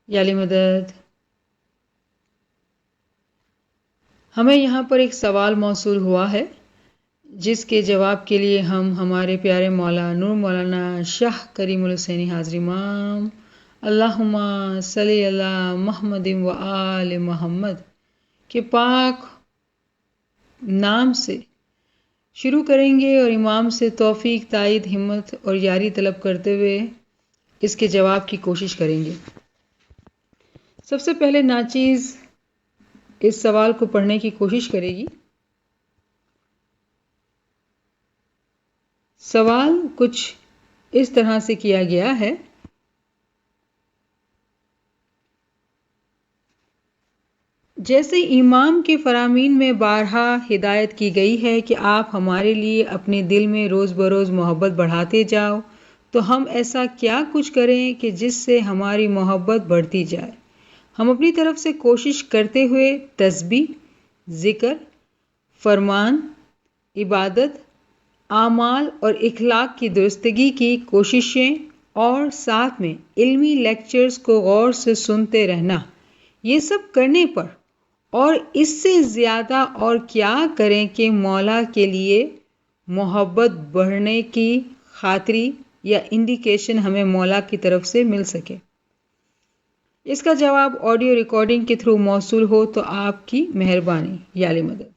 یا علی مدد۔ ہمیں یہاں پر ایک سوال موصول ہوا ہے جس کے جواب کے لیے ہم ہمارے پیارے مولا نور مولانا شاہ کریم الحسینی حاضر امام اللہم صلی علی محمد و آل محمد کے پاک نام سے شروع کریں گے اور امام سے توفیق، تائید، ہمت اور یاری طلب کرتے ہوئے اس کے جواب کی کوشش کریں گے۔ سب سے پہلے ناچیز اس سوال کو پڑھنے کی کوشش کرے گی۔ سوال کچھ اس طرح سے کیا گیا ہے: جیسے امام کے فرامین میں بارہا ہدایت کی گئی ہے کہ آپ ہمارے لیے اپنے دل میں روز بروز محبت بڑھاتے جاؤ، تو ہم ایسا کیا کچھ کریں کہ جس سے ہماری محبت بڑھتی جائے۔ ہم اپنی طرف سے کوشش کرتے ہوئے تسبیح، ذکر، فرمان، عبادت، اعمال اور اخلاق کی درستگی کی کوششیں اور ساتھ میں علمی لیکچرز کو غور سے سنتے رہنا، یہ سب کرنے پر اور اس سے زیادہ اور کیا کریں کہ مولا کے لیے محبت بڑھنے کی خاطری یا انڈیکیشن ہمیں مولا کی طرف سے مل سکے۔ اس کا جواب آڈیو ریکارڈنگ کے تھرو موصول ہو تو آپ کی مہربانی، یا علی مدد۔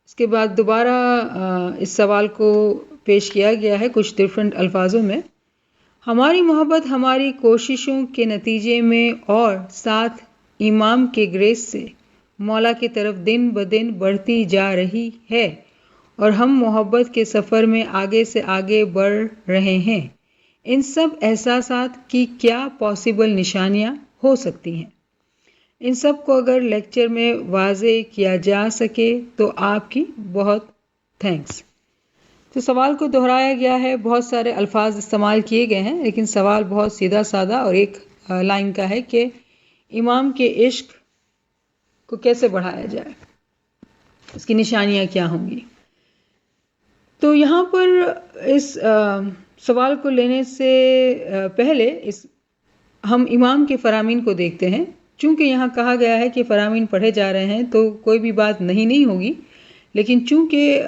اس کے بعد دوبارہ اس سوال کو پیش کیا گیا ہے کچھ ڈفرینٹ الفاظوں میں: ہماری محبت ہماری کوششوں کے نتیجے میں اور ساتھ امام کے گریس سے مولا کی طرف دن بدن بڑھتی جا رہی ہے اور ہم محبت کے سفر میں آگے سے آگے بڑھ رہے ہیں۔ ان سب احساسات کی کیا پاسبل نشانیاں ہو سکتی ہیں؟ ان سب کو اگر لیکچر میں واضح کیا جا سکے تو آپ کی بہت تھینکس۔ تو سوال کو دہرایا گیا ہے، بہت سارے الفاظ استعمال کیے گئے ہیں، لیکن سوال بہت سیدھا سادہ اور ایک لائن کا ہے کہ امام کے عشق کو کیسے بڑھایا جائے، اس کی نشانیاں کیا ہوں گی۔ تو یہاں پر اس سوال کو لینے سے پہلے ہم امام کے فرامین کو دیکھتے ہیں۔ چونکہ یہاں کہا گیا ہے کہ فرامین پڑھے جا رہے ہیں تو کوئی بھی بات نہیں ہوگی، لیکن چونکہ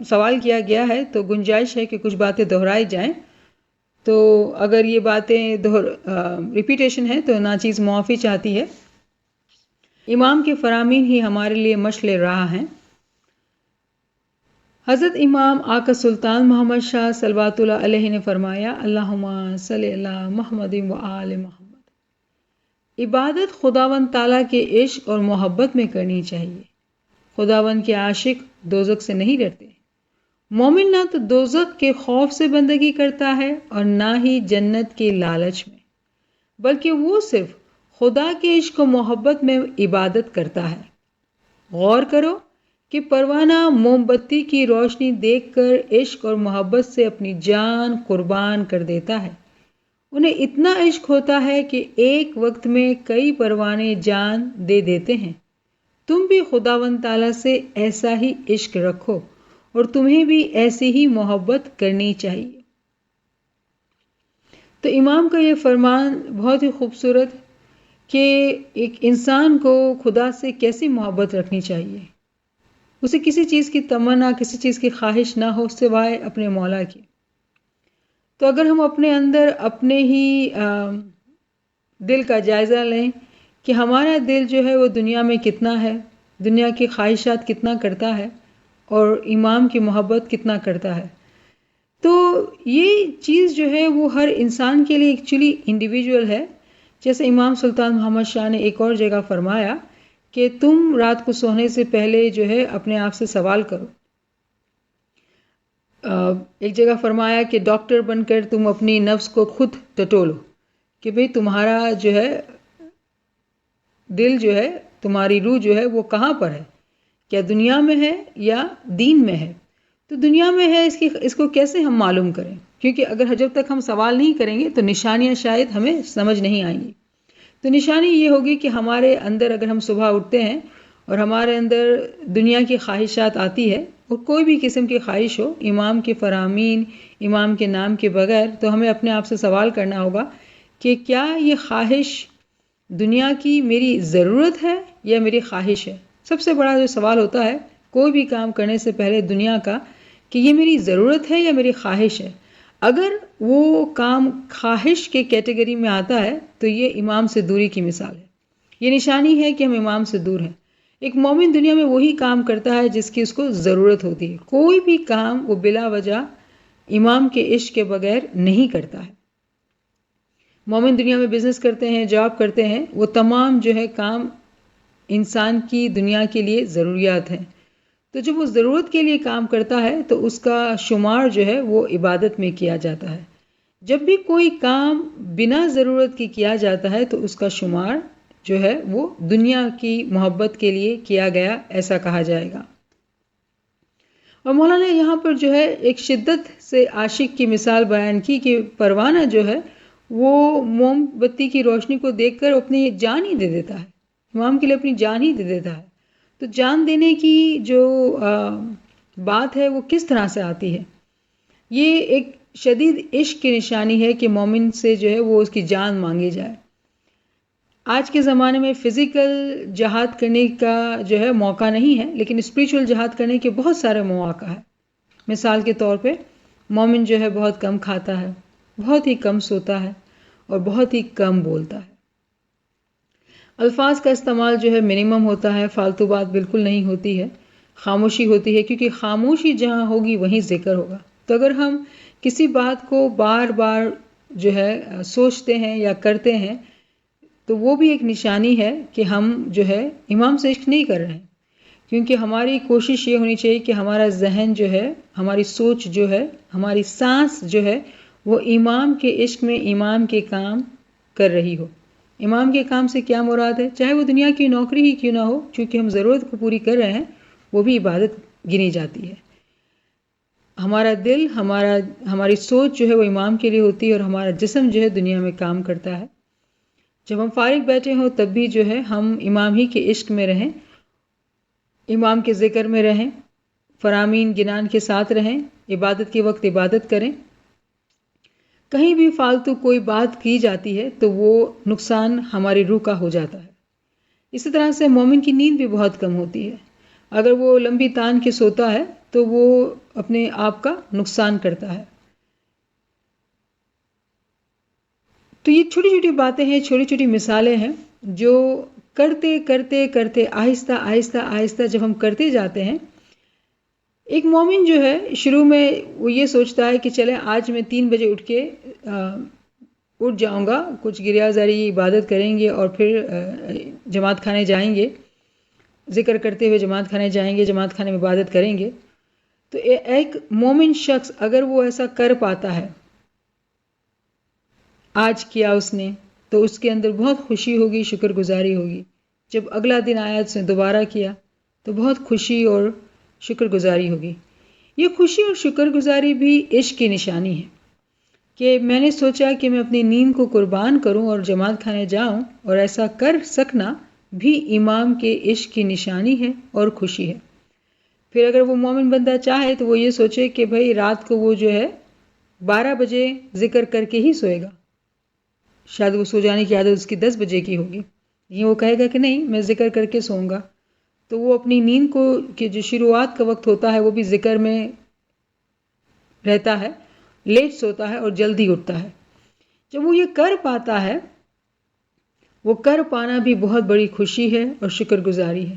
سوال کیا گیا ہے تو گنجائش ہے کہ کچھ باتیں دہرائی جائیں۔ تو اگر یہ باتیں ریپیٹیشن ہے تو ناچیز معافی چاہتی ہے۔ امام کے فرامین ہی ہمارے لیے مشعل راہ ہیں۔ حضرت امام آقا سلطان محمد شاہ صلوات اللہ علیہ نے فرمایا: اللہم صلی علی محمد و آل محمد۔ عبادت خداوند تعالیٰ کے عشق اور محبت میں کرنی چاہیے۔ خداوند کے عاشق دوزخ سے نہیں ڈرتے۔ مومن نہ تو دوزخ کے خوف سے بندگی کرتا ہے اور نہ ہی جنت کے لالچ میں، بلکہ وہ صرف خدا کے عشق و محبت میں عبادت کرتا ہے۔ غور کرو کہ پروانہ موم بتی کی روشنی دیکھ کر عشق اور محبت سے اپنی جان قربان کر دیتا ہے۔ انہیں اتنا عشق ہوتا ہے کہ ایک وقت میں کئی پروانے جان دے دیتے ہیں۔ تم بھی خداوند تعالیٰ سے ایسا ہی عشق رکھو اور تمہیں بھی ایسی ہی محبت کرنی چاہیے۔ تو امام کا یہ فرمان بہت ہی خوبصورت کہ ایک انسان کو خدا سے کیسی محبت رکھنی چاہیے، اسے کسی چیز کی تمنا، کسی چیز کی خواہش نہ ہو سوائے اپنے مولا کی۔ تو اگر ہم اپنے اندر اپنے ہی دل کا جائزہ لیں کہ ہمارا دل جو ہے وہ دنیا میں کتنا ہے، دنیا کی خواہشات کتنا کرتا ہے اور امام کی محبت کتنا کرتا ہے، تو یہ چیز جو ہے وہ ہر انسان کے لیے ایکچولی انڈیویجول ہے۔ جیسے امام سلطان محمد شاہ نے ایک اور جگہ فرمایا کہ تم رات کو سونے سے پہلے جو ہے اپنے آپ سے سوال کرو۔ ایک جگہ فرمایا کہ ڈاکٹر بن کر تم اپنی نفس کو خود ٹٹولو کہ بھئی تمہارا جو ہے دل جو ہے، تمہاری روح جو ہے وہ کہاں پر ہے، کیا دنیا میں ہے یا دین میں ہے؟ تو دنیا میں ہے، اس کو کیسے ہم معلوم کریں؟ کیونکہ اگر جب تک ہم سوال نہیں کریں گے تو نشانیاں شاید ہمیں سمجھ نہیں آئیں گی۔ تو نشانی یہ ہوگی کہ ہمارے اندر اگر ہم صبح اٹھتے ہیں اور ہمارے اندر دنیا کی خواہشات آتی ہے، اور کوئی بھی قسم کی خواہش ہو، امام کے فرامین، امام کے نام کے بغیر، تو ہمیں اپنے آپ سے سوال کرنا ہوگا کہ کیا یہ خواہش دنیا کی میری ضرورت ہے یا میری خواہش ہے. سب سے بڑا جو سوال ہوتا ہے کوئی بھی کام کرنے سے پہلے دنیا کا کہ یہ میری ضرورت ہے یا میری خواہش ہے. اگر وہ کام خواہش کے کیٹیگری میں آتا ہے تو یہ امام سے دوری کی مثال ہے. یہ نشانی ہے کہ ہم امام سے دور ہیں. ایک مومن دنیا میں وہی کام کرتا ہے جس کی اس کو ضرورت ہوتی ہے. کوئی بھی کام وہ بلا وجہ امام کے عشق کے بغیر نہیں کرتا ہے. مومن دنیا میں بزنس کرتے ہیں، جاب کرتے ہیں، وہ تمام جو ہے کام انسان کی دنیا کے لیے ضروریات ہیں. تو جب وہ ضرورت کے لیے کام کرتا ہے تو اس کا شمار جو ہے وہ عبادت میں کیا جاتا ہے. جب بھی کوئی کام بنا ضرورت کی کیا جاتا ہے تو اس کا شمار جو ہے وہ دنیا کی محبت کے لیے کیا گیا، ایسا کہا جائے گا. اور مولانا نے یہاں پر جو ہے ایک شدت سے عاشق کی مثال بیان کی کہ پروانہ جو ہے وہ موم بتی کی روشنی کو دیکھ کر اپنی جان ہی دے دیتا ہے، امام کے لیے اپنی جان ہی دے دیتا ہے. تو جان دینے کی جو بات ہے وہ کس طرح سے آتی ہے؟ یہ ایک شدید عشق کی نشانی ہے کہ مومن سے جو ہے وہ اس کی جان مانگی جائے. آج کے زمانے میں فزیکل جہاد کرنے کا جو ہے موقع نہیں ہے، لیکن اسپریچول جہاد کرنے کے بہت سارے مواقع ہیں. مثال کے طور پہ مومن جو ہے بہت کم کھاتا ہے، بہت ہی کم سوتا ہے اور بہت ہی کم بولتا ہے. الفاظ کا استعمال جو ہے منیمم ہوتا ہے، فالتو بات بالکل نہیں ہوتی ہے، خاموشی ہوتی ہے، کیونکہ خاموشی جہاں ہوگی وہیں ذکر ہوگا. تو اگر ہم کسی بات کو بار بار جو ہے سوچتے ہیں یا کرتے ہیں تو وہ بھی ایک نشانی ہے کہ ہم جو ہے امام سے عشق نہیں کر رہے ہیں. کیونکہ ہماری کوشش یہ ہونی چاہیے کہ ہمارا ذہن جو ہے، ہماری سوچ جو ہے، ہماری سانس جو ہے وہ امام کے عشق میں امام کے کام کر رہی ہو. امام کے کام سے کیا مراد ہے؟ چاہے وہ دنیا کی نوکری ہی کیوں نہ ہو، چونکہ ہم ضرورت کو پوری کر رہے ہیں، وہ بھی عبادت گنی جاتی ہے. ہمارا دل، ہماری سوچ جو ہے وہ امام کے لیے ہوتی ہے اور ہمارا جسم جو ہے دنیا میں کام کرتا ہے. جب ہم فارغ بیٹھے ہوں تب بھی جو ہے ہم امام ہی کے عشق میں رہیں، امام کے ذکر میں رہیں، فرامین گنان کے ساتھ رہیں، عبادت کے وقت عبادت کریں. کہیں بھی فالتو کوئی بات کی جاتی ہے تو وہ نقصان ہماری روح کا ہو جاتا ہے. اسی طرح سے مومن کی نیند بھی بہت کم ہوتی ہے. اگر وہ لمبی تان کے سوتا ہے تو وہ اپنے آپ کا نقصان کرتا ہے. تو یہ چھوٹی چھوٹی باتیں ہیں، چھوٹی چھوٹی مثالیں ہیں جو کرتے کرتے کرتے آہستہ آہستہ آہستہ جب ہم کرتے جاتے ہیں. ایک مومن جو ہے شروع میں وہ یہ سوچتا ہے کہ چلیں آج میں 3 بجے اٹھ جاؤں گا، کچھ گریہ زاری عبادت کریں گے اور پھر جماعت خانے جائیں گے، ذکر کرتے ہوئے جماعت خانے جائیں گے، جماعت خانے میں عبادت کریں گے. تو ایک مومن شخص اگر وہ ایسا کر پاتا ہے، آج کیا اس نے، تو اس کے اندر بہت خوشی ہوگی، شکر گزاری ہوگی. جب اگلا دن آیا اس نے دوبارہ کیا تو بہت خوشی اور شکر گزاری ہوگی. یہ خوشی اور شکر گزاری بھی عشق کی نشانی ہے کہ میں نے سوچا کہ میں اپنی نیند کو قربان کروں اور جماعت خانے جاؤں، اور ایسا کر سکنا بھی امام کے عشق کی نشانی ہے اور خوشی ہے. پھر اگر وہ مومن بندہ چاہے تو وہ یہ سوچے کہ بھائی رات کو وہ جو ہے 12 بجے ذکر کر کے ہی سوئے گا، شاید وہ سو جانے کی عادت اس کی 10 بجے کی ہوگی. یہ وہ کہے گا کہ نہیں میں ذکر کر کے سوؤں گا، تو وہ اپنی نیند کو کہ جو شروعات کا وقت ہوتا ہے وہ بھی ذکر میں رہتا ہے، لیٹ سوتا ہے اور جلدی اٹھتا ہے. جب وہ یہ کر پاتا ہے، وہ کر پانا بھی بہت بڑی خوشی ہے اور شکر گزاری ہے.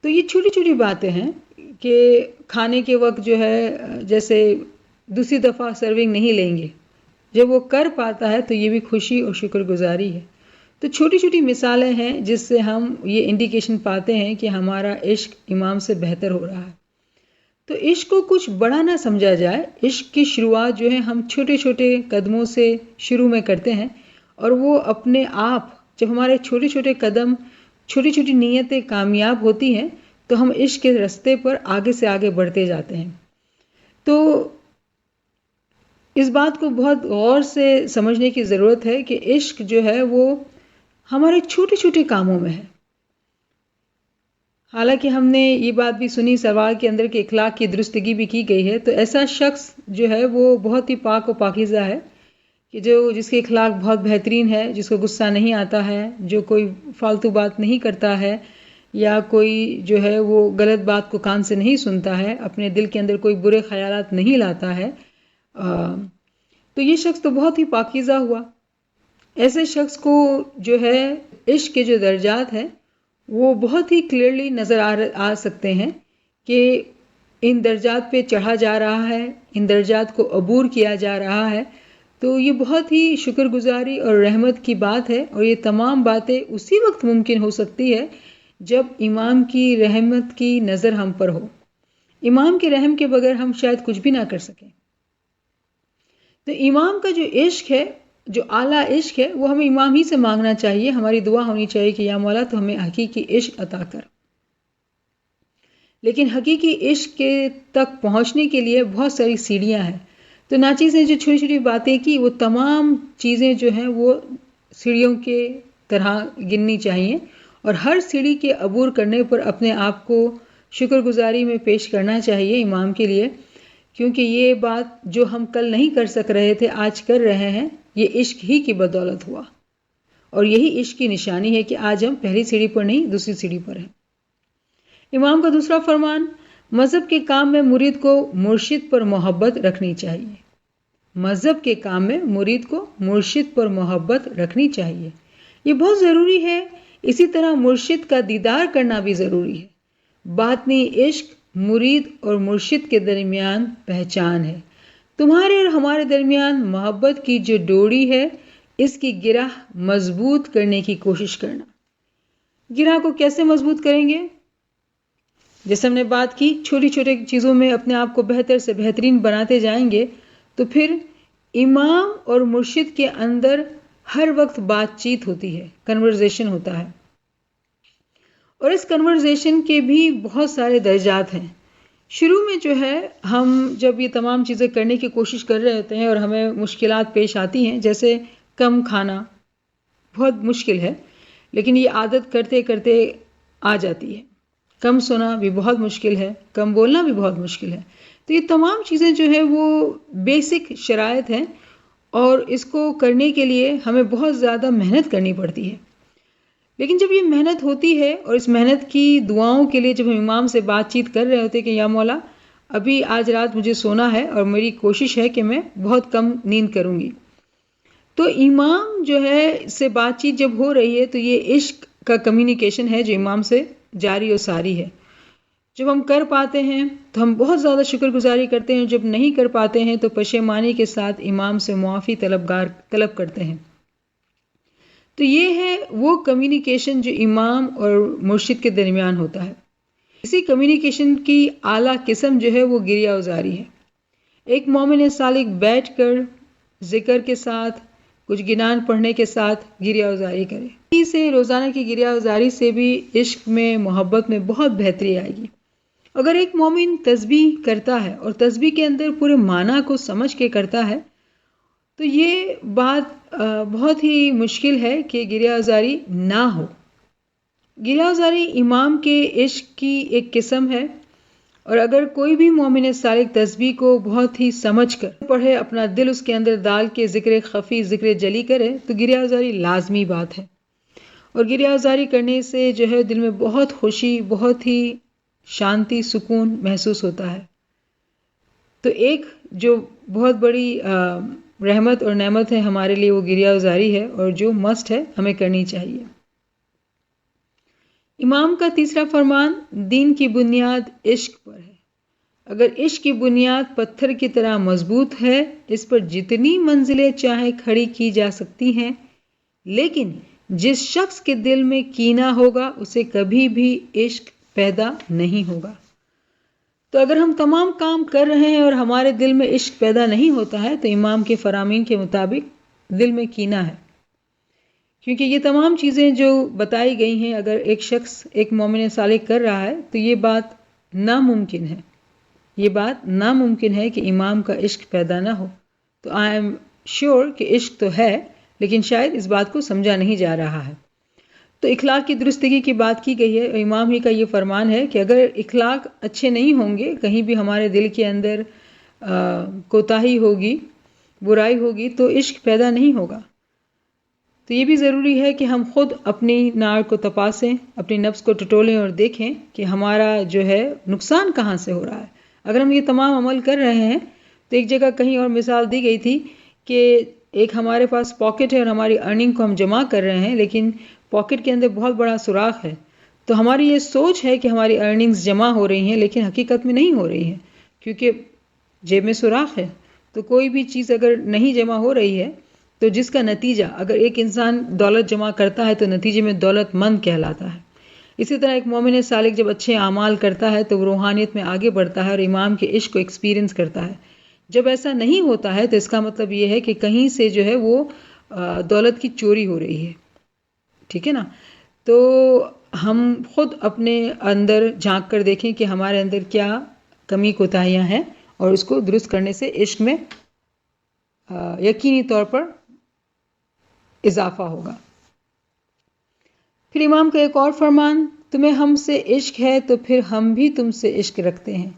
تو یہ چھوٹی چھوٹی باتیں ہیں کہ کھانے کے وقت جو ہے جیسے دوسری دفعہ سرونگ نہیں لیں گے، جب وہ کر پاتا ہے تو یہ بھی خوشی اور شکر گزاری ہے. تو چھوٹی چھوٹی مثالیں ہیں جس سے ہم یہ انڈیکیشن پاتے ہیں کہ ہمارا عشق امام سے بہتر ہو رہا ہے. تو عشق کو کچھ بڑا نہ سمجھا جائے. عشق کی شروعات جو ہے ہم چھوٹے چھوٹے قدموں سے شروع میں کرتے ہیں، اور وہ اپنے آپ جب ہمارے چھوٹے چھوٹے قدم، چھوٹی چھوٹی نیتیں کامیاب ہوتی ہیں تو ہم عشق کے راستے پر آگے سے آگے بڑھتے جاتے ہیں. تو اس بات کو بہت غور سے سمجھنے کی ضرورت ہے کہ عشق جو ہے وہ ہمارے چھوٹے چھوٹے کاموں میں ہے. حالانکہ ہم نے یہ بات بھی سنی سرور کے اندر کہ اخلاق کی درستگی بھی کی گئی ہے، تو ایسا شخص جو ہے وہ بہت ہی پاک و پاکیزہ ہے کہ جس کے اخلاق بہت بہترین ہے، جس کو غصہ نہیں آتا ہے، جو کوئی فالتو بات نہیں کرتا ہے، یا کوئی جو ہے وہ غلط بات کو کان سے نہیں سنتا ہے، اپنے دل کے اندر کوئی برے خیالات نہیں لاتا ہے، تو یہ شخص تو بہت ہی پاکیزہ ہوا۔ ایسے شخص کو جو ہے عشق کے جو درجات ہیں وہ بہت ہی کلیئرلی نظر آ سکتے ہیں کہ ان درجات پہ چڑھا جا رہا ہے، ان درجات کو عبور کیا جا رہا ہے۔ تو یہ بہت ہی شکر گزاری اور رحمت کی بات ہے، اور یہ تمام باتیں اسی وقت ممکن ہو سکتی ہے جب امام کی رحمت کی نظر ہم پر ہو۔ امام کے رحم کے بغیر ہم شاید کچھ بھی نہ کر سکیں۔ تو امام کا جو عشق ہے، جو اعلیٰ عشق ہے، وہ ہمیں امام ہی سے مانگنا چاہیے۔ ہماری دعا ہونی چاہیے کہ یا مولا تو ہمیں حقیقی عشق عطا کر۔ لیکن حقیقی عشق کے تک پہنچنے کے لیے بہت ساری سیڑھیاں ہیں۔ تو ناچیز نے جو چھوٹی چھوٹی باتیں کی، وہ تمام چیزیں جو ہیں وہ سیڑھیوں کے طرح گننی چاہیے، اور ہر سیڑھی کے عبور کرنے پر اپنے آپ کو شکر گزاری میں پیش کرنا چاہیے امام کے لیے، کیونکہ یہ بات جو ہم کل نہیں کر سک رہے تھے آج کر رہے ہیں، یہ عشق ہی کی بدولت ہوا، اور یہی عشق کی نشانی ہے کہ آج ہم پہلی سیڑھی پر نہیں دوسری سیڑھی پر ہیں۔ امام کا دوسرا فرمان، مذہب کے کام میں مرید کو مرشد پر محبت رکھنی چاہیے۔ مذہب کے کام میں مرید کو مرشد پر محبت رکھنی چاہیے، یہ بہت ضروری ہے۔ اسی طرح مرشد کا دیدار کرنا بھی ضروری ہے۔ باطنی عشق مرید اور مرشد کے درمیان پہچان ہے۔ تمہارے اور ہمارے درمیان محبت کی جو ڈوری ہے، اس کی گرہ مضبوط کرنے کی کوشش کرنا۔ گرہ کو کیسے مضبوط کریں گے؟ جیسے ہم نے بات کی، چھوٹی چھوٹی چیزوں میں اپنے آپ کو بہتر سے بہترین بناتے جائیں گے تو پھر امام اور مرشد کے اندر ہر وقت بات چیت ہوتی ہے، کنورزیشن ہوتا ہے، اور اس کنورزیشن کے بھی بہت سارے درجات ہیں۔ شروع میں جو ہے ہم جب یہ تمام چیزیں کرنے کی کوشش کر رہے ہوتے ہیں اور ہمیں مشکلات پیش آتی ہیں، جیسے کم کھانا بہت مشکل ہے، لیکن یہ عادت کرتے کرتے آ جاتی ہے۔ کم سونا بھی بہت مشکل ہے، کم بولنا بھی بہت مشکل ہے۔ تو یہ تمام چیزیں جو ہے وہ بیسک شرائط ہیں، اور اس کو کرنے کے لیے ہمیں بہت زیادہ محنت کرنی پڑتی ہے۔ لیکن جب یہ محنت ہوتی ہے، اور اس محنت کی دعاؤں کے لیے جب ہم امام سے بات چیت کر رہے ہوتے کہ یا مولا ابھی آج رات مجھے سونا ہے اور میری کوشش ہے کہ میں بہت کم نیند کروں گی، تو امام جو ہے سے بات چیت جب ہو رہی ہے تو یہ عشق کا کمیونیکیشن ہے جو امام سے جاری و ساری ہے۔ جب ہم کر پاتے ہیں تو ہم بہت زیادہ شکر گزاری کرتے ہیں، جب نہیں کر پاتے ہیں تو پشیمانی کے ساتھ امام سے معافی طلب کرتے ہیں۔ تو یہ ہے وہ کمیونیکیشن جو امام اور مرشد کے درمیان ہوتا ہے۔ اسی کمیونیکیشن کی اعلیٰ قسم جو ہے وہ گریہ ازاری ہے۔ ایک مومن صالح بیٹھ کر ذکر کے ساتھ، کچھ گنان پڑھنے کے ساتھ گریہ ازاری کرے۔ اسی سے روزانہ کی گریہ ازاری سے بھی عشق میں، محبت میں بہت بہتری آئے گی۔ اگر ایک مومن تسبیح کرتا ہے اور تسبیح کے اندر پورے معنی کو سمجھ کے کرتا ہے، تو یہ بات بہت ہی مشکل ہے کہ گریہ ازاری نہ ہو۔ گریہ ازاری امام کے عشق کی ایک قسم ہے، اور اگر کوئی بھی مومن صالح تسبیح کو بہت ہی سمجھ کر پڑھے، اپنا دل اس کے اندر ڈال کے ذکر خفی، ذکر جلی کرے، تو گریہ ازاری لازمی بات ہے۔ اور گریہ ازاری کرنے سے جو ہے دل میں بہت خوشی، بہت ہی شانتی، سکون محسوس ہوتا ہے۔ تو ایک جو بہت بڑی رحمت اور نعمت ہے ہمارے لیے، وہ گریہ ازاری ہے، اور جو مسٹ ہے ہمیں کرنی چاہیے۔ امام کا تیسرا فرمان، دین کی بنیاد عشق پر ہے۔ اگر عشق کی بنیاد پتھر کی طرح مضبوط ہے، اس پر جتنی منزلیں چاہے کھڑی کی جا سکتی ہیں، لیکن جس شخص کے دل میں کینہ ہوگا اسے کبھی بھی عشق پیدا نہیں ہوگا۔ تو اگر ہم تمام کام کر رہے ہیں اور ہمارے دل میں عشق پیدا نہیں ہوتا ہے، تو امام کے فرامین کے مطابق دل میں کینہ ہے، کیونکہ یہ تمام چیزیں جو بتائی گئی ہیں اگر ایک شخص، ایک مومن صالح کر رہا ہے تو یہ بات ناممکن ہے، یہ بات ناممکن ہے کہ امام کا عشق پیدا نہ ہو۔ تو آئی ایم شیور کہ عشق تو ہے، لیکن شاید اس بات کو سمجھا نہیں جا رہا ہے۔ تو اخلاق کی درستگی کی بات کی گئی ہے، اور امام ہی کا یہ فرمان ہے کہ اگر اخلاق اچھے نہیں ہوں گے، کہیں بھی ہمارے دل کے اندر کوتاہی ہوگی، برائی ہوگی تو عشق پیدا نہیں ہوگا۔ تو یہ بھی ضروری ہے کہ ہم خود اپنی ناڑ کو تپاسیں، اپنی نفس کو ٹٹولیں اور دیکھیں کہ ہمارا جو ہے نقصان کہاں سے ہو رہا ہے۔ اگر ہم یہ تمام عمل کر رہے ہیں تو ایک جگہ کہیں اور مثال دی گئی تھی کہ ایک ہمارے پاس پاکٹ ہے اور ہماری ارننگ کو ہم جمع کر رہے ہیں، لیکن پاکٹ کے اندر بہت بڑا سوراخ ہے۔ تو ہماری یہ سوچ ہے کہ ہماری ارننگز جمع ہو رہی ہیں، لیکن حقیقت میں نہیں ہو رہی ہیں، کیونکہ جیب میں سوراخ ہے۔ تو کوئی بھی چیز اگر نہیں جمع ہو رہی ہے تو جس کا نتیجہ، اگر ایک انسان دولت جمع کرتا ہے تو نتیجے میں دولت مند کہلاتا ہے۔ اسی طرح ایک مومن صالح جب اچھے اعمال کرتا ہے تو وہ روحانیت میں آگے بڑھتا ہے اور امام کے عشق کو ایکسپیرینس کرتا ہے۔ جب ایسا نہیں ہوتا ہے تو اس کا مطلب یہ ہے کہ کہیں سے جو ہے وہ دولت کی چوری ہو رہی ہے، ٹھیک ہے نا۔ تو ہم خود اپنے اندر جھانک کر دیکھیں کہ ہمارے اندر کیا کمی کوتاہیاں ہیں اور اس کو درست کرنے سے عشق میں یقینی طور پر اضافہ ہوگا۔ پھر امام کا ایک اور فرمان، تمہیں ہم سے عشق ہے تو پھر ہم بھی تم سے عشق رکھتے ہیں۔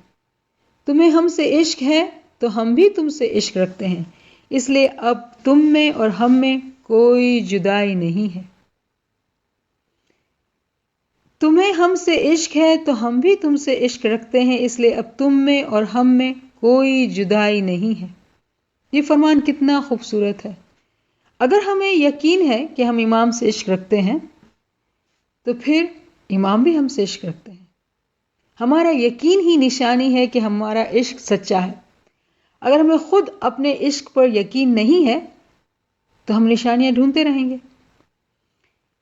تمہیں ہم سے عشق ہے تو ہم بھی تم سے عشق رکھتے ہیں، اس لیے اب تم میں اور ہم میں کوئی جدائی نہیں ہے۔ تمہیں ہم سے عشق ہے تو ہم بھی تم سے عشق رکھتے ہیں، اس لیے اب تم میں اور ہم میں کوئی جدائی نہیں ہے۔ یہ فرمان کتنا خوبصورت ہے۔ اگر ہمیں یقین ہے کہ ہم امام سے عشق رکھتے ہیں تو پھر امام بھی ہم سے عشق رکھتے ہیں۔ ہمارا یقین ہی نشانی ہے کہ ہمارا عشق سچا ہے۔ اگر ہمیں خود اپنے عشق پر یقین نہیں ہے تو ہم نشانیاں ڈھونڈتے رہیں گے۔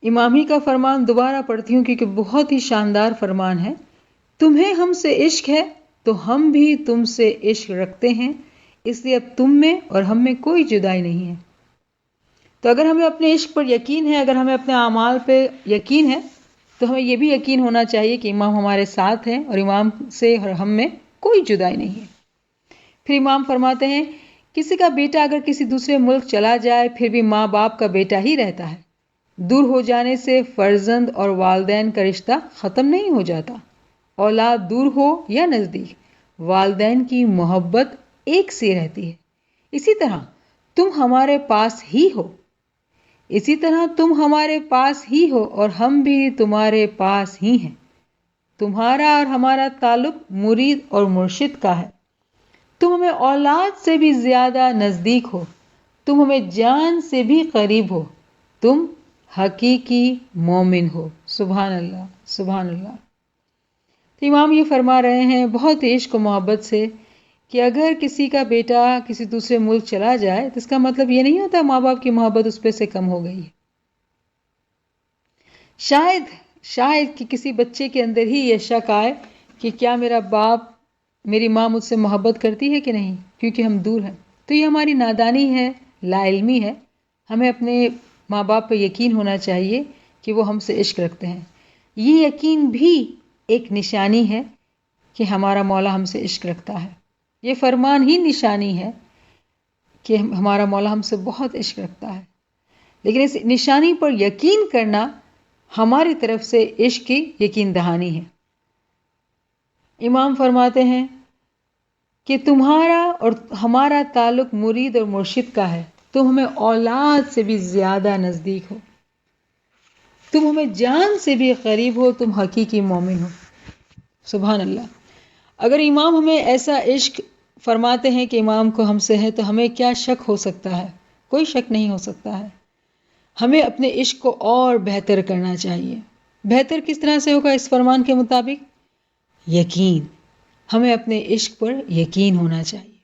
امام ہی کا فرمان دوبارہ پڑھتی ہوں کیونکہ بہت ہی شاندار فرمان ہے۔ تمہیں ہم سے عشق ہے تو ہم بھی تم سے عشق رکھتے ہیں، اس لیے اب تم میں اور ہم میں کوئی جدائی نہیں ہے۔ تو اگر ہمیں اپنے عشق پر یقین ہے، اگر ہمیں اپنے اعمال پہ یقین ہے تو ہمیں یہ بھی یقین ہونا چاہیے کہ امام ہمارے ساتھ ہیں اور امام سے اور ہم میں کوئی جدائی نہیں ہے۔ پھر امام فرماتے ہیں، کسی کا بیٹا اگر کسی دوسرے ملک چلا جائے پھر بھی ماں باپ کا بیٹا ہی رہتا ہے۔ دور ہو جانے سے فرزند اور والدین کا رشتہ ختم نہیں ہو جاتا۔ اولاد دور ہو یا نزدیک، والدین کی محبت ایک سی رہتی ہے۔ اسی طرح تم ہمارے پاس ہی ہو، اسی طرح تم ہمارے پاس ہی ہو اور ہم بھی تمہارے پاس ہی ہیں۔ تمہارا اور ہمارا تعلق مرید اور مرشد کا ہے۔ تم ہمیں اولاد سے بھی زیادہ نزدیک ہو، تم ہمیں جان سے بھی قریب ہو، تم حقیقی مومن ہو۔ سبحان اللہ، سبحان اللہ۔ تو امام یہ فرما رہے ہیں بہت عشق و محبت سے کہ اگر کسی کا بیٹا کسی دوسرے ملک چلا جائے تو اس کا مطلب یہ نہیں ہوتا ماں باپ کی محبت اس پہ سے کم ہو گئی ہے۔ شاید کہ کسی بچے کے اندر ہی یہ شک آئے کہ کیا میرا باپ، میری ماں مجھ سے محبت کرتی ہے کہ نہیں، کیونکہ ہم دور ہیں۔ تو یہ ہماری نادانی ہے، لا علمی ہے۔ ہمیں اپنے ماں باپ پہ یقین ہونا چاہیے کہ وہ ہم سے عشق رکھتے ہیں۔ یہ یقین بھی ایک نشانی ہے کہ ہمارا مولا ہم سے عشق رکھتا ہے۔ یہ فرمان ہی نشانی ہے کہ ہمارا مولا ہم سے بہت عشق رکھتا ہے۔ لیکن اس نشانی پر یقین کرنا ہماری طرف سے عشق کی یقین دہانی ہے۔ امام فرماتے ہیں کہ تمہارا اور ہمارا تعلق مرید اور مرشد کا ہے۔ تم ہمیں اولاد سے بھی زیادہ نزدیک ہو، تم ہمیں جان سے بھی قریب ہو، تم حقیقی مومن ہو۔ سبحان اللہ۔ اگر امام ہمیں ایسا عشق فرماتے ہیں کہ امام کو ہم سے ہے تو ہمیں کیا شک ہو سکتا ہے؟ کوئی شک نہیں ہو سکتا ہے۔ ہمیں اپنے عشق کو اور بہتر کرنا چاہیے۔ بہتر کس طرح سے ہوگا اس فرمان کے مطابق؟ یقین۔ ہمیں اپنے عشق پر یقین ہونا چاہیے۔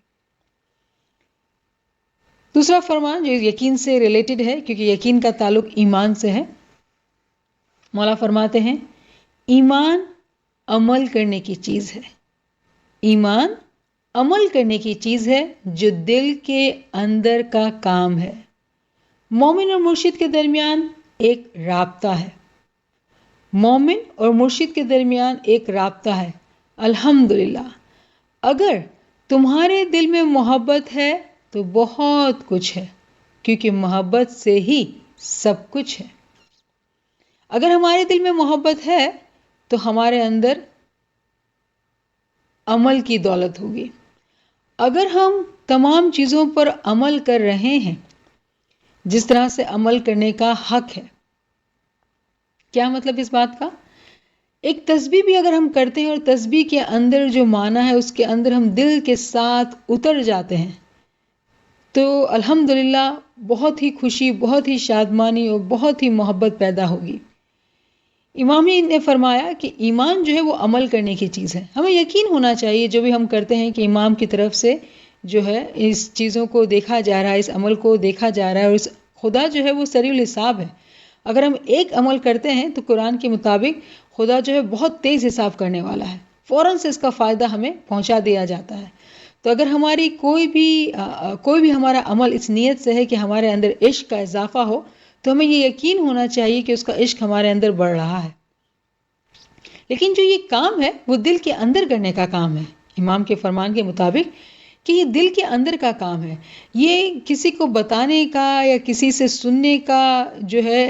دوسرا فرمان جو یقین سے ریلیٹڈ ہے کیونکہ یقین کا تعلق ایمان سے ہے، مولا فرماتے ہیں ایمان عمل کرنے کی چیز ہے۔ ایمان عمل کرنے کی چیز ہے جو دل کے اندر کا کام ہے۔ مومن اور مرشد کے درمیان ایک رابطہ ہے۔ مومن اور مرشد کے درمیان ایک رابطہ ہے۔ الحمدللہ، اگر تمہارے دل میں محبت ہے تو بہت کچھ ہے، کیونکہ محبت سے ہی سب کچھ ہے۔ اگر ہمارے دل میں محبت ہے تو ہمارے اندر عمل کی دولت ہوگی۔ اگر ہم تمام چیزوں پر عمل کر رہے ہیں جس طرح سے عمل کرنے کا حق ہے۔ کیا مطلب اس بات کا؟ ایک تسبیح بھی اگر ہم کرتے ہیں اور تسبیح کے اندر جو معنی ہے اس کے اندر ہم دل کے ساتھ اتر جاتے ہیں تو الحمدللہ بہت ہی خوشی، بہت ہی شادمانی اور بہت ہی محبت پیدا ہوگی۔ امامی نے فرمایا کہ ایمان جو ہے وہ عمل کرنے کی چیز ہے۔ ہمیں یقین ہونا چاہیے جو بھی ہم کرتے ہیں کہ امام کی طرف سے جو ہے اس چیزوں کو دیکھا جا رہا ہے، اس عمل کو دیکھا جا رہا ہے، اور اس خدا جو ہے وہ سریع الحساب ہے۔ اگر ہم ایک عمل کرتے ہیں تو قرآن کے مطابق خدا جو ہے بہت تیز حساب کرنے والا ہے، فوراً سے اس کا فائدہ ہمیں پہنچا دیا جاتا ہے۔ تو اگر ہماری کوئی بھی ہمارا عمل اس نیت سے ہے کہ ہمارے اندر عشق کا اضافہ ہو تو ہمیں یہ یقین ہونا چاہیے کہ اس کا عشق ہمارے اندر بڑھ رہا ہے۔ لیکن جو یہ کام ہے وہ دل کے اندر کرنے کا کام ہے، امام کے فرمان کے مطابق کہ یہ دل کے اندر کا کام ہے۔ یہ کسی کو بتانے کا یا کسی سے سننے کا جو ہے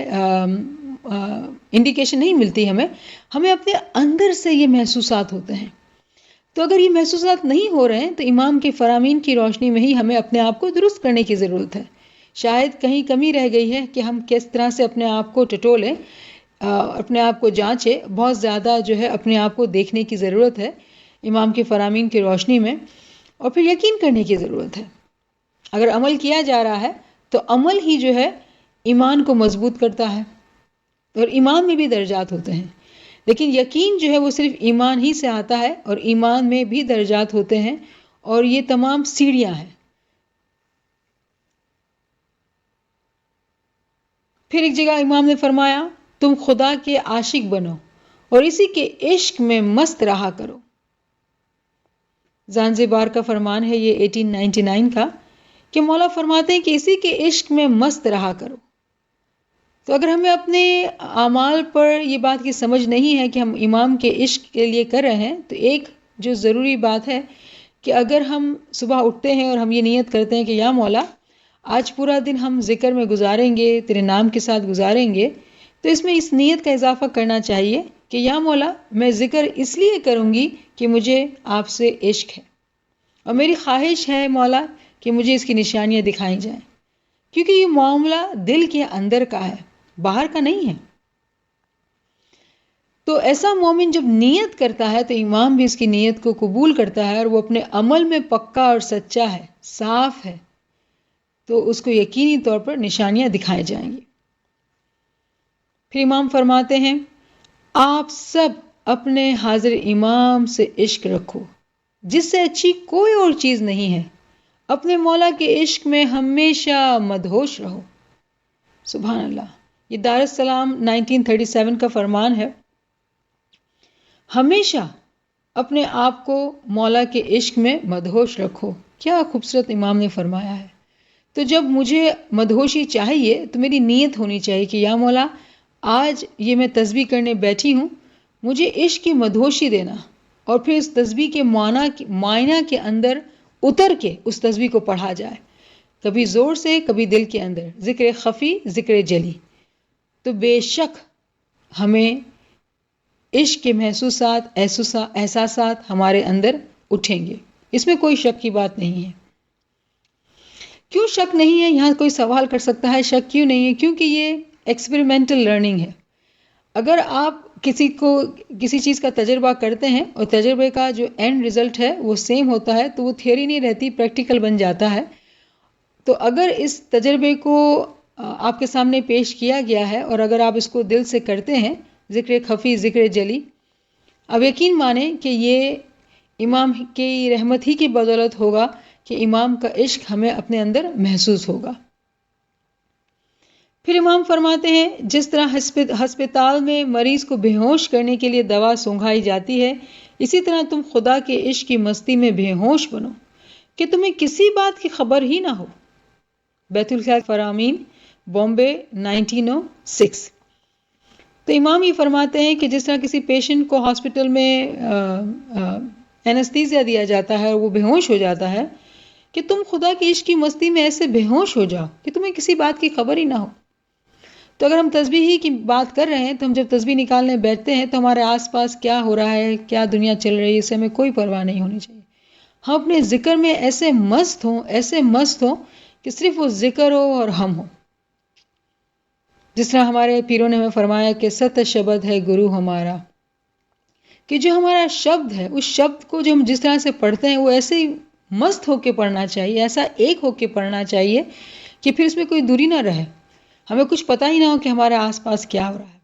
انڈیکیشن نہیں ملتی ہمیں اپنے اندر سے یہ محسوسات ہوتے ہیں۔ تو اگر یہ محسوسات نہیں ہو رہے ہیں تو امام کے فرامین کی روشنی میں ہی ہمیں اپنے آپ کو درست کرنے کی ضرورت ہے۔ شاید کہیں کمی رہ گئی ہے کہ ہم کس طرح سے اپنے آپ کو ٹٹولیں، اپنے آپ کو جانچیں، بہت زیادہ جو ہے اپنے آپ کو دیکھنے کی ضرورت ہے امام کے فرامین کی روشنی میں، اور پھر یقین کرنے کی ضرورت ہے۔ اگر عمل کیا جا رہا ہے تو عمل ہی جو ہے ایمان کو مضبوط کرتا ہے، اور ایمان میں بھی درجات ہوتے ہیں، لیکن یقین جو ہے وہ صرف ایمان ہی سے آتا ہے، اور ایمان میں بھی درجات ہوتے ہیں، اور یہ تمام سیڑھیاں ہیں۔ پھر ایک جگہ امام نے فرمایا تم خدا کے عاشق بنو اور اسی کے عشق میں مست رہا کرو۔ زانزبار کا فرمان ہے یہ 1899 کا، کہ مولا فرماتے ہیں کہ اسی کے عشق میں مست رہا کرو۔ تو اگر ہمیں اپنے اعمال پر یہ بات کی سمجھ نہیں ہے کہ ہم امام کے عشق کے لیے کر رہے ہیں، تو ایک جو ضروری بات ہے کہ اگر ہم صبح اٹھتے ہیں اور ہم یہ نیت کرتے ہیں کہ یا مولا آج پورا دن ہم ذکر میں گزاریں گے، تیرے نام کے ساتھ گزاریں گے، تو اس میں اس نیت کا اضافہ کرنا چاہیے کہ یا مولا میں ذکر اس لیے کروں گی کہ مجھے آپ سے عشق ہے، اور میری خواہش ہے مولا کہ مجھے اس کی نشانیاں دکھائی جائیں، کیونکہ یہ معاملہ دل کے اندر کا ہے، باہر کا نہیں ہے۔ تو ایسا مومن جب نیت کرتا ہے تو امام بھی اس کی نیت کو قبول کرتا ہے، اور وہ اپنے عمل میں پکا اور سچا ہے، صاف ہے، تو اس کو یقینی طور پر نشانیاں دکھائی جائیں گی۔ پھر امام فرماتے ہیں آپ سب اپنے حاضر امام سے عشق رکھو جس سے اچھی کوئی اور چیز نہیں ہے، اپنے مولا کے عشق میں ہمیشہ مدہوش رہو۔ سبحان اللہ، یہ دار السلام 1937 کا فرمان ہے۔ ہمیشہ اپنے آپ کو مولا کے عشق میں مدہوش رکھو، کیا خوبصورت امام نے فرمایا ہے۔ تو جب مجھے مدہوشی چاہیے تو میری نیت ہونی چاہیے کہ یا مولا آج یہ میں تسبیح کرنے بیٹھی ہوں، مجھے عشق کی مدہوشی دینا، اور پھر اس تسبیح کے معنی کے اندر اتر کے اس تسبیح کو پڑھا جائے، کبھی زور سے کبھی دل کے اندر، ذکر خفی ذکر جلی۔ تو بے شک ہمیں عشق کے محسوسات، احساسات ہمارے اندر اٹھیں گے، اس میں کوئی شک کی بات نہیں ہے۔ کیوں شک نہیں ہے؟ یہاں کوئی سوال کر سکتا ہے شک کیوں نہیں ہے؟ کیونکہ یہ ایکسپیریمنٹل لرننگ ہے۔ اگر آپ کسی چیز کا تجربہ کرتے ہیں اور تجربے کا جو اینڈ رزلٹ ہے وہ سیم ہوتا ہے تو وہ تھیوری نہیں رہتی، پریکٹیکل بن جاتا ہے۔ تو اگر اس تجربے کو آپ کے سامنے پیش کیا گیا ہے اور اگر آپ اس کو دل سے کرتے ہیں، ذکر خفی ذکر جلی، اب یقین مانیں کہ یہ امام کی رحمت ہی کی بدولت ہوگا کہ امام کا عشق ہمیں اپنے اندر محسوس ہوگا۔ پھر امام فرماتے ہیں جس طرح ہسپتال میں مریض کو بے ہوش کرنے کے لیے دوا سونگھائی جاتی ہے، اسی طرح تم خدا کے عشق کی مستی میں بے ہوش بنو کہ تمہیں کسی بات کی خبر ہی نہ ہو۔ بیت الخلا فرامین، بامبے 1906۔ تو امام یہ فرماتے ہیں کہ جس طرح کسی پیشنٹ کو ہاسپٹل میں اینستھیزیا دیا جاتا ہے اور وہ بے ہوش ہو جاتا ہے، کہ تم خدا کے عشق کی مستی میں ایسے بے ہوش ہو جاؤ کہ تمہیں کسی بات کی خبر ہی نہ ہو۔ تو اگر ہم تسبیح ہی کی بات کر رہے ہیں تو ہم جب تسبیح نکالنے بیٹھتے ہیں تو ہمارے آس پاس کیا ہو رہا ہے، کیا دنیا چل رہی ہے، اس سے ہمیں کوئی پرواہ نہیں ہونی چاہیے۔ ہم اپنے ذکر میں ایسے مست ہوں کہ صرف وہ ذکر ہو اور ہم ہوں. جس طرح ہمارے پیروں نے ہمیں فرمایا کہ ست شبد ہے گرو ہمارا، کہ جو ہمارا شبد ہے اس شبد کو جو ہم جس طرح سے پڑھتے ہیں وہ ایسے ہی مست ہو کے پڑھنا چاہیے، ایسا ایک ہو کے پڑھنا چاہیے کہ پھر اس میں کوئی دوری نہ رہے، ہمیں کچھ پتہ ہی نہ ہو کہ ہمارے آس پاس کیا ہو رہا ہے.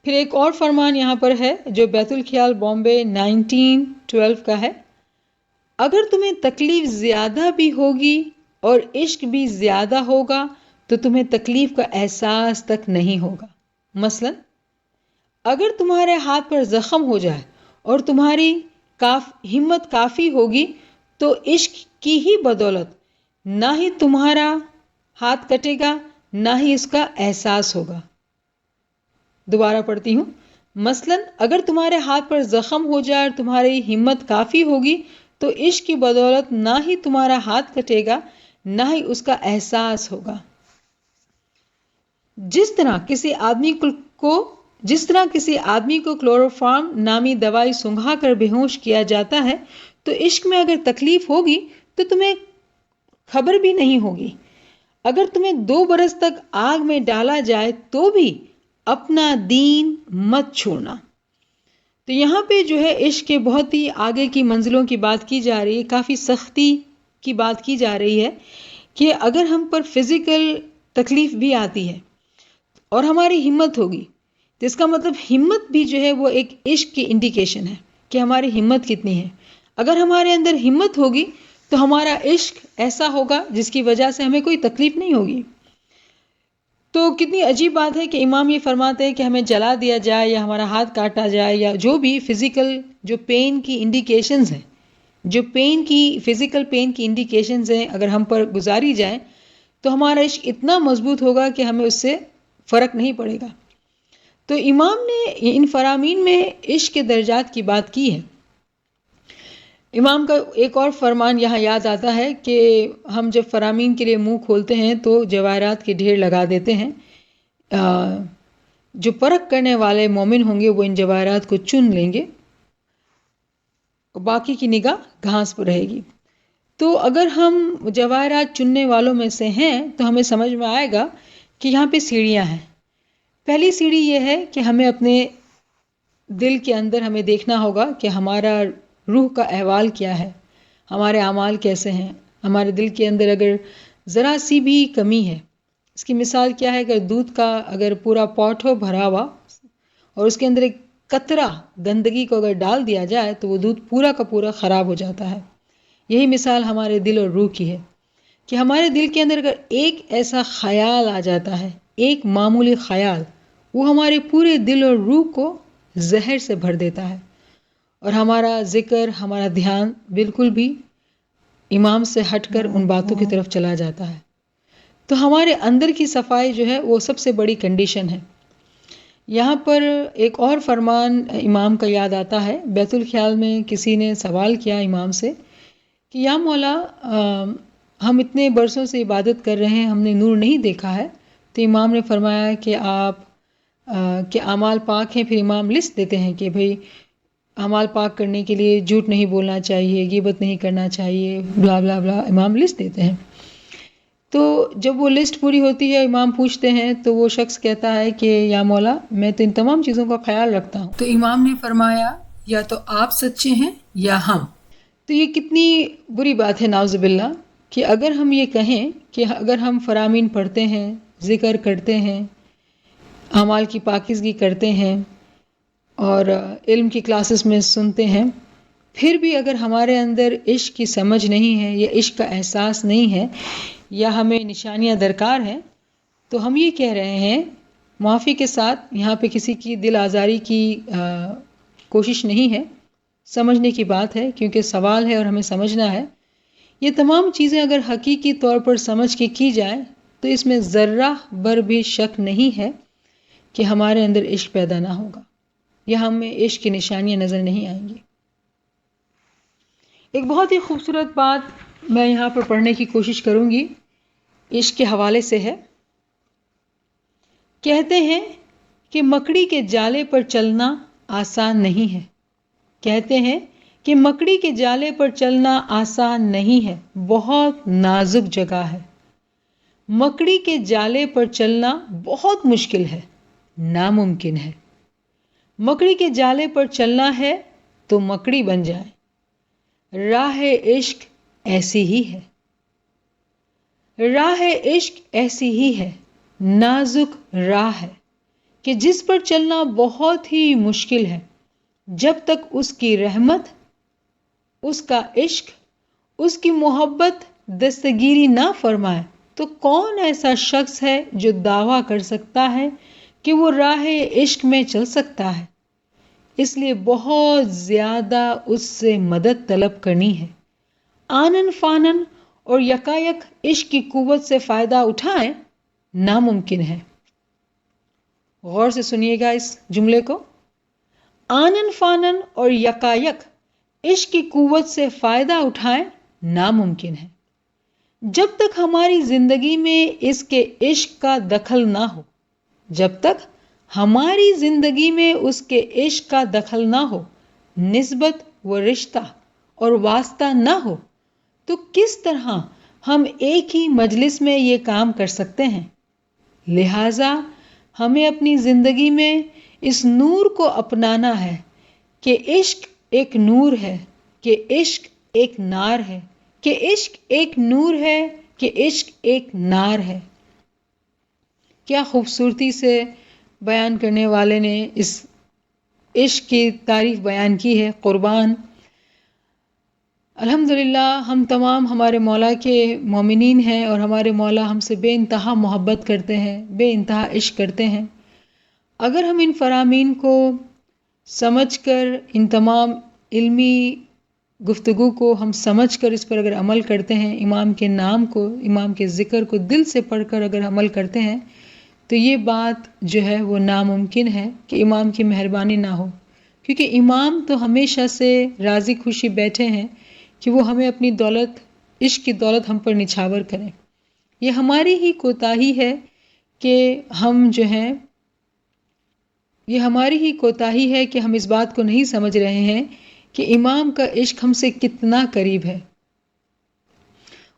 پھر ایک اور فرمان یہاں پر ہے جو بیت الخیال بامبے 1912 کا ہے. اگر تمہیں تکلیف زیادہ بھی ہوگی اور عشق بھی زیادہ ہوگا تو تمہیں تکلیف کا احساس تک نہیں ہوگا. مثلا اگر تمہارے ہاتھ پر زخم ہو جائے اور تمہاری ہمت کافی ہوگی تو عشق کی ہی بدولت نہ ہی تمہارا ہاتھ کٹے گا نہ ہی اس کا احساس ہوگا. دوبارہ پڑھتی ہوں. مثلا اگر تمہارے ہاتھ پر زخم ہو جائے اور تمہاری ہمت کافی ہوگی تو عشق کی بدولت نہ ہی تمہارا ہاتھ کٹے گا نہ ہی اس کا احساس ہوگا. جس طرح کسی آدمی کو کلوروفارم نامی دوائی سنگھا کر بے ہوش کیا جاتا ہے تو عشق میں اگر تکلیف ہوگی تو تمہیں خبر بھی نہیں ہوگی. اگر تمہیں 2 برس تک آگ میں ڈالا جائے تو بھی اپنا دین مت چھوڑنا. تو یہاں پہ جو ہے عشق کے بہت ہی آگے کی منزلوں کی بات کی جا رہی ہے، کافی سختی کی بات کی جا رہی ہے کہ اگر ہم پر فزیکل تکلیف بھی آتی ہے اور ہماری ہمت ہوگی تو اس کا مطلب ہمت بھی جو ہے وہ ایک عشق کی انڈیکیشن ہے کہ ہماری ہمت کتنی ہے. اگر ہمارے اندر ہمت ہوگی تو ہمارا عشق ایسا ہوگا جس کی وجہ سے ہمیں کوئی تکلیف نہیں ہوگی. تو کتنی عجیب بات ہے کہ امام یہ فرماتے ہیں کہ ہمیں جلا دیا جائے یا ہمارا ہاتھ کاٹا جائے یا جو بھی فزیکل جو پین کی انڈیکیشنز ہیں، جو فزیکل پین کی انڈیکیشنز ہیں اگر ہم پر گزاری جائیں تو ہمارا عشق اتنا مضبوط ہوگا کہ ہمیں اس سے فرق نہیں پڑے گا. تو امام نے ان فرامین میں عشق کے درجات کی بات کی ہے. امام کا ایک اور فرمان یہاں یاد آتا ہے کہ ہم جب فرامین کے لیے منہ کھولتے ہیں تو جواہرات کے ڈھیر لگا دیتے ہیں. جو پرکھ کرنے والے مومن ہوں گے وہ ان جواہرات کو چن لیں گے، باقی کی نگاہ گھاس پر رہے گی. تو اگر ہم جواہرات چننے والوں میں سے ہیں تو ہمیں سمجھ میں آئے گا کہ یہاں پہ سیڑھیاں ہیں. پہلی سیڑھی یہ ہے کہ ہمیں اپنے دل کے اندر ہمیں دیکھنا ہوگا کہ ہمارا روح کا احوال کیا ہے، ہمارے اعمال کیسے ہیں. ہمارے دل کے اندر اگر ذرا سی بھی کمی ہے، اس کی مثال کیا ہے، اگر دودھ کا اگر پورا پاٹ ہو بھرا ہوا اور اس کے اندر ایک قطرہ گندگی کو اگر ڈال دیا جائے تو وہ دودھ پورا کا پورا خراب ہو جاتا ہے. یہی مثال ہمارے دل اور روح کی ہے کہ ہمارے دل کے اندر اگر ایک ایسا خیال آ جاتا ہے، ایک معمولی خیال، وہ ہمارے پورے دل اور روح کو زہر سے بھر دیتا ہے اور ہمارا ذکر، ہمارا دھیان بالکل بھی امام سے ہٹ کر ان باتوں کی طرف چلا جاتا ہے. تو ہمارے اندر کی صفائی جو ہے وہ سب سے بڑی کنڈیشن ہے. یہاں پر ایک اور فرمان امام کا یاد آتا ہے. بیت الخیال میں کسی نے سوال کیا امام سے کہ یا مولا ہم اتنے برسوں سے عبادت کر رہے ہیں، ہم نے نور نہیں دیکھا ہے. تو امام نے فرمایا کہ آپ کے اعمال پاک ہیں. پھر امام لسٹ دیتے ہیں کہ بھئی اعمال پاک کرنے کے لیے جھوٹ نہیں بولنا چاہیے، غیبت نہیں کرنا چاہیے، بلا بلا بلا، امام لسٹ دیتے ہیں. تو جب وہ لسٹ پوری ہوتی ہے، امام پوچھتے ہیں تو وہ شخص کہتا ہے کہ یا مولا میں تو ان تمام چیزوں کا خیال رکھتا ہوں. تو امام نے فرمایا یا تو آپ سچے ہیں یا ہم. تو یہ کتنی بری بات ہے نعوذ باللہ کہ اگر ہم یہ کہیں کہ اگر ہم فرامین پڑھتے ہیں، ذکر کرتے ہیں، اعمال کی پاکیزگی کرتے ہیں اور علم کی کلاسز میں سنتے ہیں، پھر بھی اگر ہمارے اندر عشق کی سمجھ نہیں ہے یا عشق کا احساس نہیں ہے یا ہمیں نشانیاں درکار ہیں، تو ہم یہ کہہ رہے ہیں معافی کے ساتھ، یہاں پہ کسی کی دل آزاری کی کوشش نہیں ہے، سمجھنے کی بات ہے کیونکہ سوال ہے اور ہمیں سمجھنا ہے. یہ تمام چیزیں اگر حقیقی طور پر سمجھ کے کی جائیں تو اس میں ذرہ بر بھی شک نہیں ہے کہ ہمارے اندر عشق پیدا نہ ہوگا یا ہمیں عشق کی نشانیاں نظر نہیں آئیں گی. ایک بہت ہی خوبصورت بات میں یہاں پر پڑھنے کی کوشش کروں گی، عشق کے حوالے سے ہے. کہتے ہیں کہ مکڑی کے جالے پر چلنا آسان نہیں ہے. کہتے ہیں کہ مکڑی کے جالے پر چلنا آسان نہیں ہے، بہت نازک جگہ ہے۔ مکڑی کے جالے پر چلنا بہت مشکل ہے، ناممکن ہے۔ مکڑی کے جالے پر چلنا ہے تو مکڑی بن جائے۔ راہ عشق ایسی ہی ہے، راہ عشق ایسی ہی ہے، نازک راہ ہے کہ جس پر چلنا بہت ہی مشکل ہے۔ جب تک اس کی رحمت، اس کا عشق، اس کی محبت دستگیری نہ فرمائے تو کون ایسا شخص ہے جو دعویٰ کر سکتا ہے کہ وہ راہ عشق میں چل سکتا ہے؟ اس لیے بہت زیادہ اس سے مدد طلب کرنی ہے۔ آنن فانن اور یکایک عشق کی قوت سے فائدہ اٹھائیں ناممکن ہے۔ غور سے سنیے گا اس جملے کو۔ آنن فانن اور یکایک عشق کی قوت سے فائدہ اٹھائیں ناممکن ہے۔ جب تک ہماری زندگی میں اس کے عشق کا دخل نہ ہو، جب تک ہماری زندگی میں اس کے عشق کا دخل نہ ہو، نسبت و رشتہ اور واسطہ نہ ہو، تو کس طرح ہم ایک ہی مجلس میں یہ کام کر سکتے ہیں؟ لہٰذا ہمیں اپنی زندگی میں اس نور کو اپنانا ہے کہ عشق ایک نور ہے، کہ عشق ایک نار ہے، کہ عشق ایک نور ہے، کہ عشق ایک نار ہے۔ کیا خوبصورتی سے بیان کرنے والے نے اس عشق کی تعریف بیان کی ہے، قربان۔ الحمدللہ ہم تمام ہمارے مولا کے مومنین ہیں اور ہمارے مولا ہم سے بے انتہا محبت کرتے ہیں، بے انتہا عشق کرتے ہیں۔ اگر ہم ان فرامین کو سمجھ کر، ان تمام علمی گفتگو کو ہم سمجھ کر اس پر اگر عمل کرتے ہیں، امام کے نام کو، امام کے ذکر کو دل سے پڑھ کر اگر عمل کرتے ہیں، تو یہ بات جو ہے وہ ناممکن ہے کہ امام کی مہربانی نہ ہو، کیونکہ امام تو ہمیشہ سے راضی خوشی بیٹھے ہیں کہ وہ ہمیں اپنی دولت، عشق کی دولت ہم پر نچھاور کریں۔ یہ ہماری ہی کوتاہی ہے کہ ہم جو ہیں، یہ ہماری ہی کوتاہی ہے کہ ہم اس بات کو نہیں سمجھ رہے ہیں کہ امام کا عشق ہم سے کتنا قریب ہے۔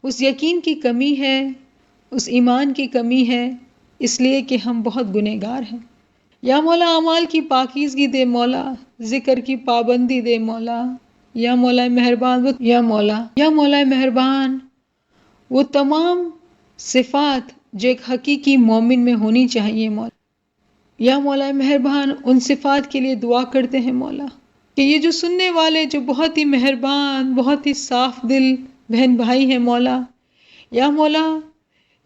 اس یقین کی کمی ہے، اس ایمان کی کمی ہے، اس لیے کہ ہم بہت گنہگار ہیں۔ یا مولا اعمال کی پاکیزگی دے مولا، ذکر کی پابندی دے مولا، یا مولا مہربان، یا مولا مہربان، وہ تمام صفات جو ایک حقیقی مومن میں ہونی چاہیے مولا۔ یا مولا مہربان، ان صفات کے لیے دعا کرتے ہیں مولا کہ یہ جو سننے والے جو بہت ہی مہربان، بہت ہی صاف دل بہن بھائی ہیں مولا، یا مولا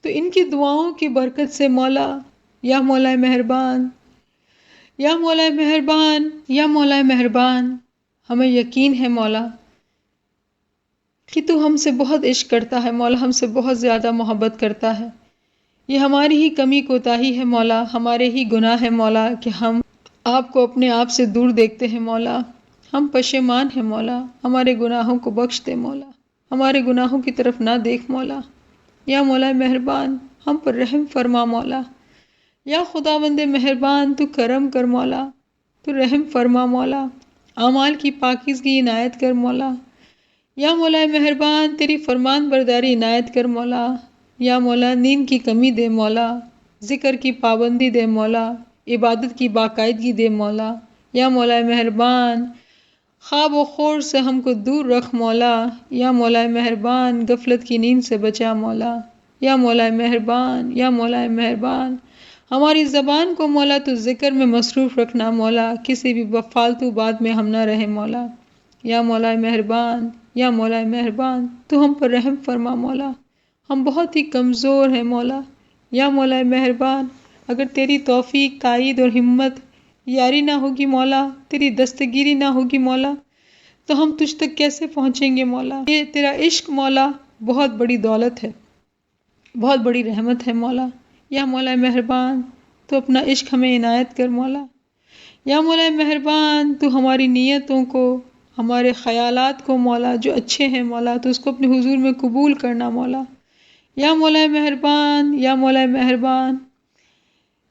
تو ان کی دعاؤں کی برکت سے مولا، یا مولا مہربان، یا مولا مہربان، یا مولا مہربان، ہمیں یقین ہے مولا کہ تو ہم سے بہت عشق کرتا ہے مولا، ہم سے بہت زیادہ محبت کرتا ہے۔ یہ ہماری ہی کمی کوتاہی ہے مولا، ہمارے ہی گناہ ہے مولا کہ ہم آپ کو اپنے آپ سے دور دیکھتے ہیں مولا۔ ہم پشیمان ہیں مولا، ہمارے گناہوں کو بخش دے مولا، ہمارے گناہوں کی طرف نہ دیکھ مولا۔ یا مولا مہربان، ہم پر رحم فرما مولا۔ یا خداوند مہربان، تو کرم کر مولا، تو رحم فرما مولا، اعمال کی پاکیزگی عنایت کر مولا۔ یا مولا مہربان، تیری فرمان برداری عنایت کر مولا۔ یا مولا نیند کی کمی دے مولا، ذکر کی پابندی دے مولا، عبادت کی باقاعدگی دے مولا۔ یا مولا مہربان، خواب و خور سے ہم کو دور رکھ مولا۔ یا مولا مہربان، غفلت کی نیند سے بچا مولا۔ یا مولا مہربان، یا مولا مہربان، ہماری زبان کو مولا تو ذکر میں مصروف رکھنا مولا، کسی بھی فالتو بات میں ہم نہ رہے مولا۔ یا مولا مہربان، یا مولا مہربان، تو ہم پر رحم فرما مولا، ہم بہت ہی کمزور ہیں مولا۔ یا مولا مہربان، اگر تیری توفیق، تائید اور ہمت یاری نہ ہوگی مولا، تیری دستگیری نہ ہوگی مولا، تو ہم تجھ تک کیسے پہنچیں گے مولا؟ یہ تیرا عشق مولا بہت بڑی دولت ہے، بہت بڑی رحمت ہے مولا۔ یا مولا مہربان، تو اپنا عشق ہمیں عنایت کر مولا۔ یا مولا مہربان، تو ہماری نیتوں کو، ہمارے خیالات کو مولا جو اچھے ہیں مولا، تو اس کو اپنے حضور میں قبول کرنا مولا۔ یا مولا مہربان، یا مولا مہربان،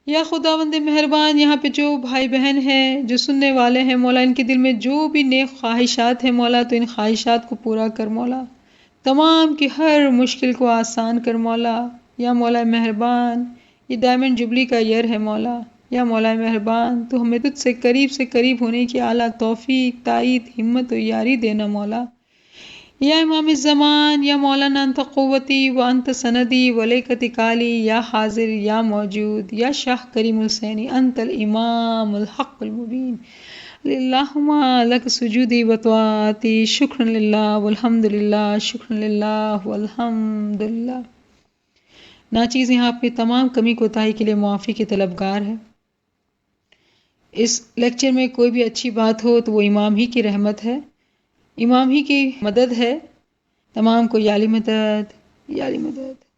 یا خداوند مہربان، یہاں پہ جو بھائی بہن ہیں، جو سننے والے ہیں مولا، ان کے دل میں جو بھی نیک خواہشات ہیں مولا، تو ان خواہشات کو پورا کر مولا، تمام کی ہر مشکل کو آسان کر مولا۔ یا مولا مہربان، یہ ڈائمنڈ جبلی کا ایئر ہے مولا، یا مولا مہربان تو ہمیں تجھ سے قریب ہونے کی اعلیٰ توفیق، تائید، ہمت و یاری دینا مولا۔ یا امام الزمان، یا مولانا انت قوتی و انت سندی ولیک اتکالی، یا حاضر یا موجود، یا شاہ کریم الحسینی، انت الامام الحق المبین، اللہم لک سجودی و طاعتی، شکر للہ والحمد للہ، شکر للہ والحمد للہ۔ ناچیز یہاں پہ تمام کمی کوتاہی کے لیے معافی کے طلبگار ہے۔ اس لیکچر میں کوئی بھی اچھی بات ہو تو وہ امام ہی کی رحمت ہے، امام ہی کی مدد ہے، تمام کو یا علی مدد، یا علی مدد۔